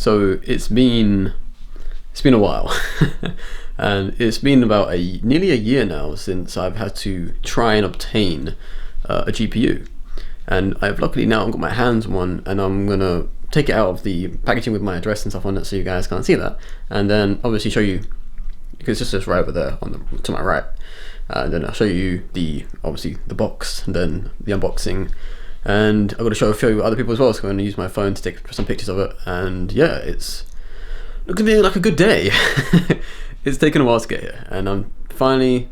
So it's been a while, and it's been about nearly a year now since I've had to try and obtain a GPU, and I've luckily now got my hands on one, and I'm gonna take it out of the packaging with my address and stuff on it, so you guys can't see that, and then obviously show you, because it's just right over there to my right, and then I'll show you obviously the box, and then the unboxing. And I've got to show a few other people as well, so I'm going to use my phone to take some pictures of it. And yeah, it's looks to be like a good day. It's taken a while to get here, and I'm finally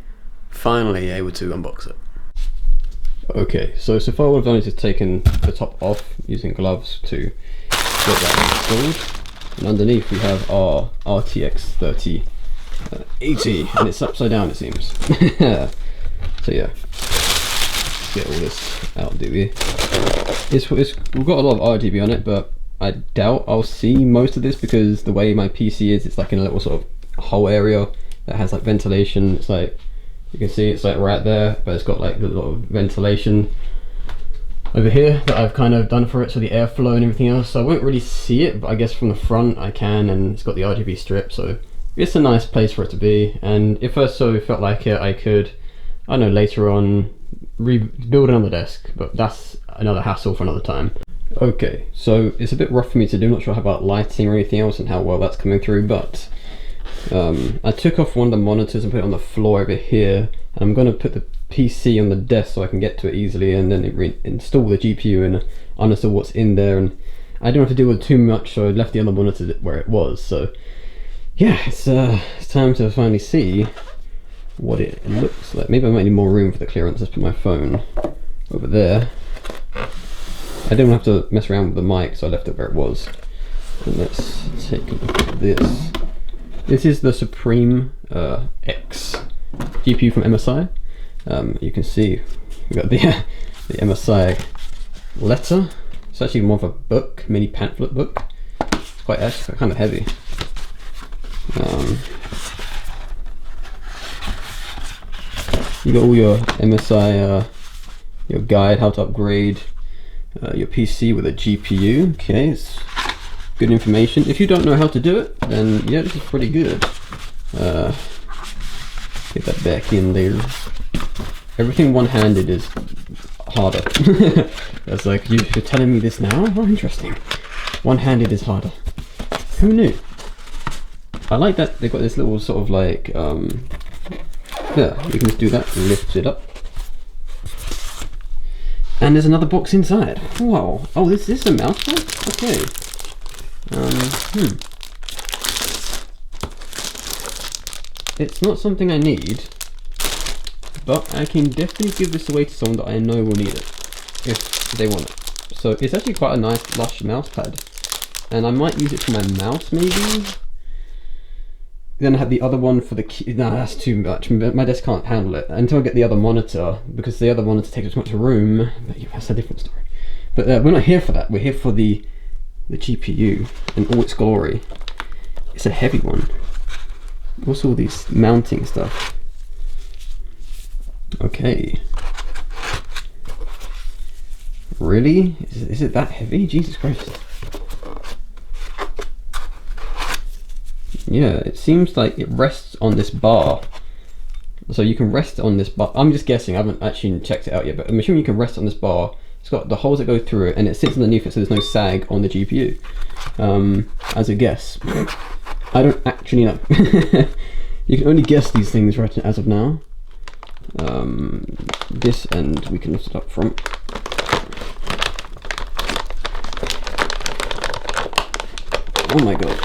able to unbox it. Okay, so far what I've done is just taken the top off using gloves to get that installed. And underneath we have our RTX 3080, and it's upside down, it seems. So yeah. Get all this out, do we? We've got a lot of RGB on it, but I doubt I'll see most of this because the way my PC is, it's like in a little sort of hole area that has like ventilation. It's like, you can see it's like right there, but it's got like a lot of ventilation over here that I've kind of done for it, so the airflow and everything else. So I won't really see it, but I guess from the front I can, and it's got the RGB strip, so it's a nice place for it to be. And if I felt like it, I could, I don't know, later on rebuild another desk, but that's another hassle for another time. Okay, so it's a bit rough for me to do, not sure about lighting or anything else and how well that's coming through, but I took off one of the monitors and put it on the floor over here, and I'm going to put the PC on the desk so I can get to it easily, and then install the GPU and uninstall what's in there, and I don't have to deal with too much, so I left the other monitor where it was. So yeah, it's time to finally see what it looks like. Maybe I might need more room for the clearance. Let's put my phone over there. I didn't have to mess around with the mic, so I left it where it was. And let's take a look at this. This is the SUPRIM X GPU from MSI. You can see we got the MSI letter. It's actually more of a book, mini pamphlet book. It's quite actually kind of heavy. You got all your MSI, your guide, how to upgrade your PC with a GPU. Okay, it's good information. If you don't know how to do it, then yeah, this is pretty good. Get that back in there. Everything one-handed is harder. That's like, you're telling me this now? Oh, interesting. One-handed is harder. Who knew? I like that they've got this little sort of like, yeah, you can just do that, lift it up. And there's another box inside. Wow. Oh, this is a mouse pad? Okay. It's not something I need, but I can definitely give this away to someone that I know will need it, if they want it. So it's actually quite a nice lush mouse pad, and I might use it for my mouse maybe. Then I have the other one for the key. No, that's too much. My desk can't handle it until I get the other monitor, because the other monitor takes too much room. But yeah, that's a different story. But we're not here for that. We're here for the GPU in all its glory. It's a heavy one. What's all these mounting stuff? Okay. Really? Is it that heavy? Jesus Christ. Yeah, it seems like it rests on this bar. So you can rest on this bar. I'm just guessing, I haven't actually checked it out yet, but I'm assuming you can rest on this bar. It's got the holes that go through it, and it sits underneath it, so there's no sag on the GPU. As a guess. I don't actually know. You can only guess these things right as of now. This end, we can lift it up front. Oh my god.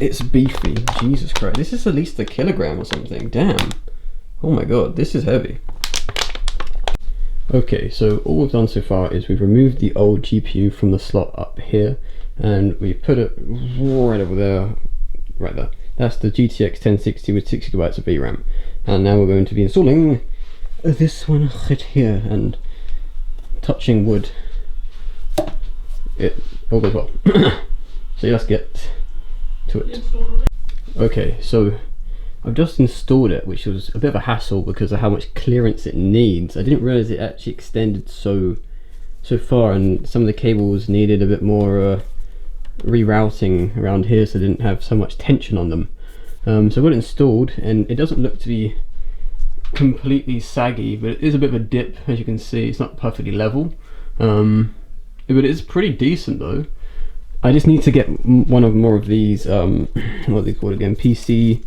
It's beefy. Jesus Christ. This is at least a kilogram or something. Damn. Oh my god, this is heavy. Okay, so all we've done so far is we've removed the old GPU from the slot up here, and we put it right over there, right there. That's the GTX 1060 with 6GB of VRAM. And now we're going to be installing this one right here, and touching wood, it all goes well. So let's get to it. Okay, so I've just installed it, which was a bit of a hassle because of how much clearance it needs. I didn't realize it actually extended so far, and some of the cables needed a bit more rerouting around here so they didn't have so much tension on them. So I got it installed, and it doesn't look to be completely saggy, but it is a bit of a dip, as you can see. It's not perfectly level, but it's pretty decent though. I just need to get one of more of these what are they called again, PCIe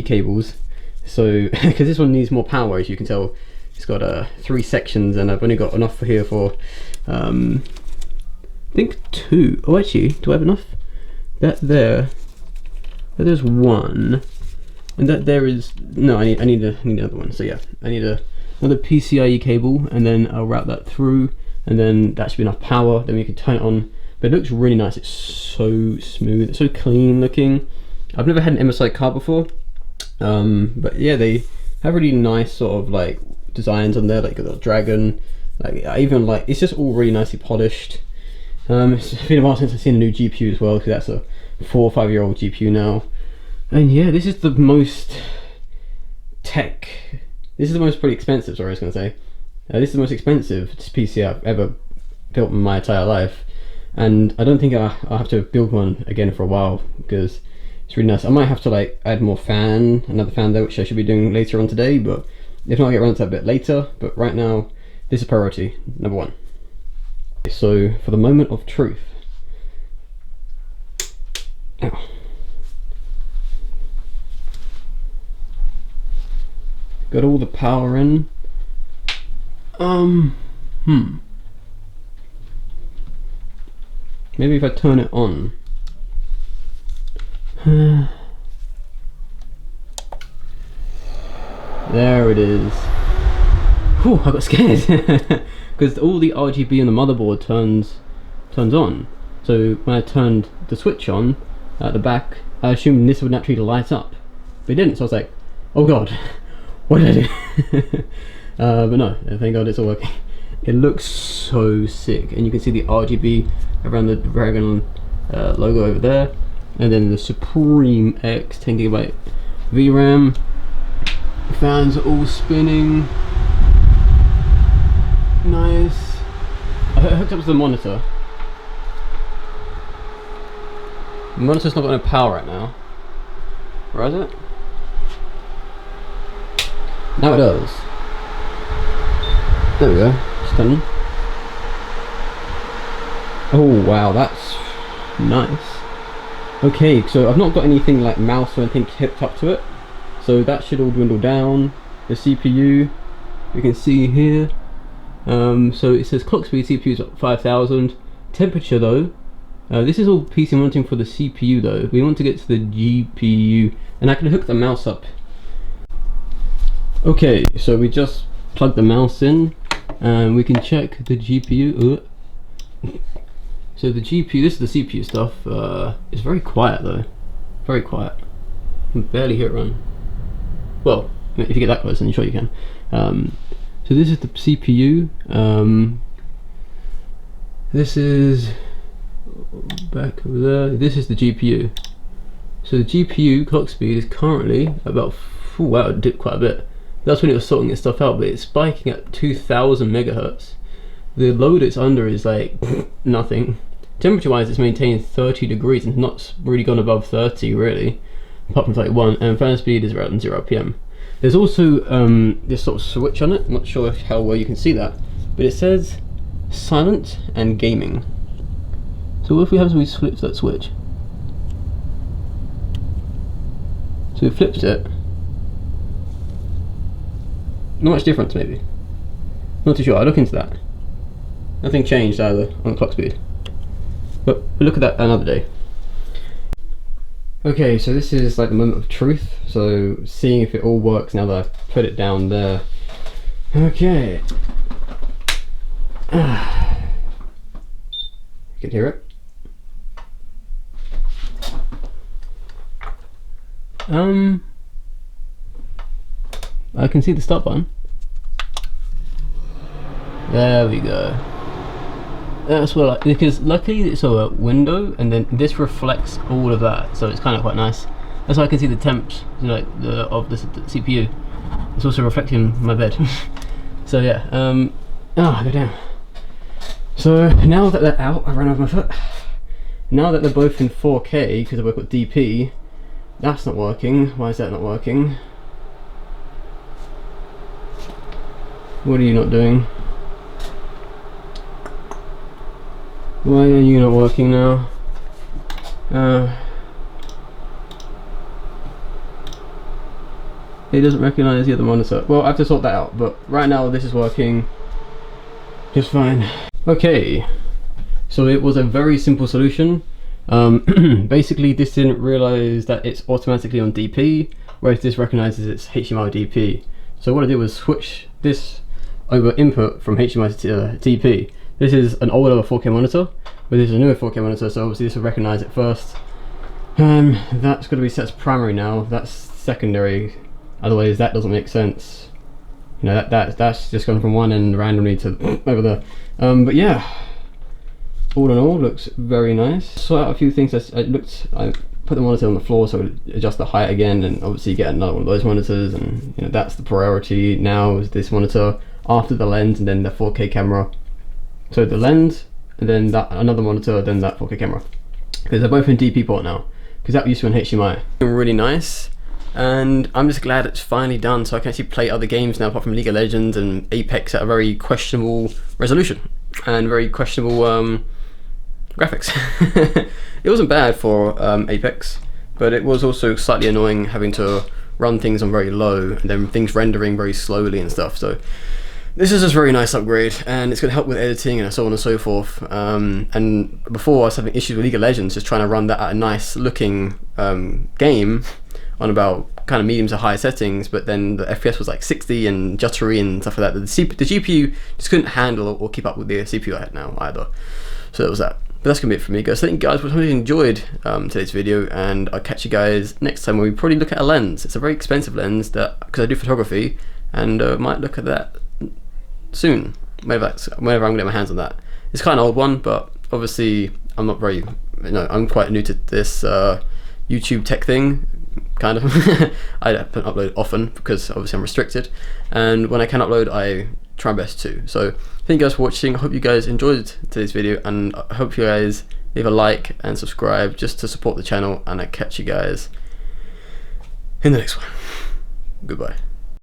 cables, so because this one needs more power. As you can tell, it's got 3 sections, and I've only got enough for here for I think 2. Oh, actually, do I have enough? There's 1, and there is no. I need another one. So yeah, I need another PCIe cable, and then I'll route that through, and then that should be enough power. Then we can turn it on. But it looks really nice. It's so smooth. It's so clean looking. I've never had an MSI card before, but yeah, they have really nice sort of like designs on there, like a dragon. Like even like it's just all really nicely polished. It's been a while since I've seen a new GPU as well, because that's a 4 or 5 year old GPU now. And yeah, this is the most this is the most pretty expensive, sorry I was going to say. This is the most expensive PC I've ever built in my entire life. And I don't think I'll have to build one again for a while, because it's really nice. I might have to like add more another fan there, which I should be doing later on today, but if not, I'll get around to that a bit later. But right now, this is priority number 1. So for the moment of truth. Ow. Got all the power in. Maybe if I turn it on. There it is. Whew, I got scared. Because all the RGB on the motherboard turns on. So when I turned the switch on at the back, I assumed this would naturally light up. But it didn't, so I was like, oh god, what did I do? But no, thank god it's all working. It looks so sick, and you can see the RGB around the Dragon logo over there, and then the SUPRIM X 10GB VRAM. Fans are all spinning. Nice. I hooked up to the monitor. The monitor's not got no power right now. Where is it? Now it does. There we go. Stunning. Oh wow, that's nice. Okay, so I've not got anything like mouse or anything hooked up to it, so that should all dwindle down. The CPU, you can see here. So it says clock speed, CPU is at 5000. Temperature though, this is all PC monitoring for the CPU though. We want to get to the GPU, and I can hook the mouse up. Okay, so we just plugged the mouse in, and we can check the GPU. So the GPU, this is the CPU stuff. It's very quiet though, very quiet. You can barely hear it run. Well, if you get that close, then sure you can. So this is the CPU. This is back over there. This is the GPU. So the GPU clock speed is currently about, wow, it dipped quite a bit. That's when it was sorting its stuff out, but it's spiking at 2000 megahertz. The load it's under is like nothing. Temperature wise, it's maintained 30 degrees and not really gone above 30 really, apart from 31, and fan speed is around 0 RPM. There's also this sort of switch on it. I'm not sure how well you can see that, but it says silent and gaming. So what if we have we flip that switch? So we flipped it. Not much difference maybe. Not too sure, I'll look into that. Nothing changed either on the clock speed. But we'll look at that another day. Okay, so this is like the moment of truth. So seeing if it all works now that I've put it down there. Okay. You can hear it. I can see the start button. There we go. That's well, because luckily it's a window, and then this reflects all of that, so it's kind of quite nice. That's why I can see the temps, you know, like of the CPU. It's also reflecting my bed. So yeah, go down. So now that they're out, I ran over my foot. Now that they're both in 4K, because they've both got DP, that's not working. Why is that not working? What are you not doing? Why are you not working now? It doesn't recognize the other monitor. Well, I have to sort that out, but right now this is working just fine. Okay, so it was a very simple solution. Basically this didn't realize that it's automatically on DP, whereas this recognizes it's HDMI DP. So what I did was switch this over input from HDMI to DP. This is an older 4K monitor, but this is a newer 4K monitor, so obviously this will recognize it first. That's going to be set as primary now, that's secondary, otherwise that doesn't make sense. You know, that's just gone from one end randomly to over there. But yeah, all in all, looks very nice. Sort out a few things. I put the monitor on the floor so it adjust the height again, and obviously you get another one of those monitors, and you know that's the priority now, is this monitor after the lens and then the 4K camera. So the lens and then that another monitor, then that 4K camera, because they're both in DP port now, because that used to be in HDMI. Really nice, and I'm just glad it's finally done, so I can actually play other games now apart from League of Legends and Apex at a very questionable resolution and very questionable graphics. It wasn't bad for Apex, but it was also slightly annoying having to run things on very low and then things rendering very slowly and stuff. So this is just a very nice upgrade, and it's going to help with editing and so on and so forth. And before I was having issues with League of Legends, just trying to run that at a nice looking game on about kind of medium to high settings, but then the FPS was like 60 and jittery and stuff like that. The GPU just couldn't handle or keep up with the CPU I had now either. So that was that. But that's gonna be it for me, guys. Thank you guys for hoping you enjoyed today's video, and I'll catch you guys next time when we probably look at a lens. It's a very expensive lens, that because I do photography, and might look at that soon. Whenever I'm gonna get my hands on that. It's kind of an old one, but obviously I'm not very, I'm quite new to this YouTube tech thing, kind of. I don't upload often because obviously I'm restricted, and when I can upload I try my best to. So thank you guys for watching. I hope you guys enjoyed today's video, and I hope you guys leave a like and subscribe just to support the channel, and I'll catch you guys in the next one. Goodbye.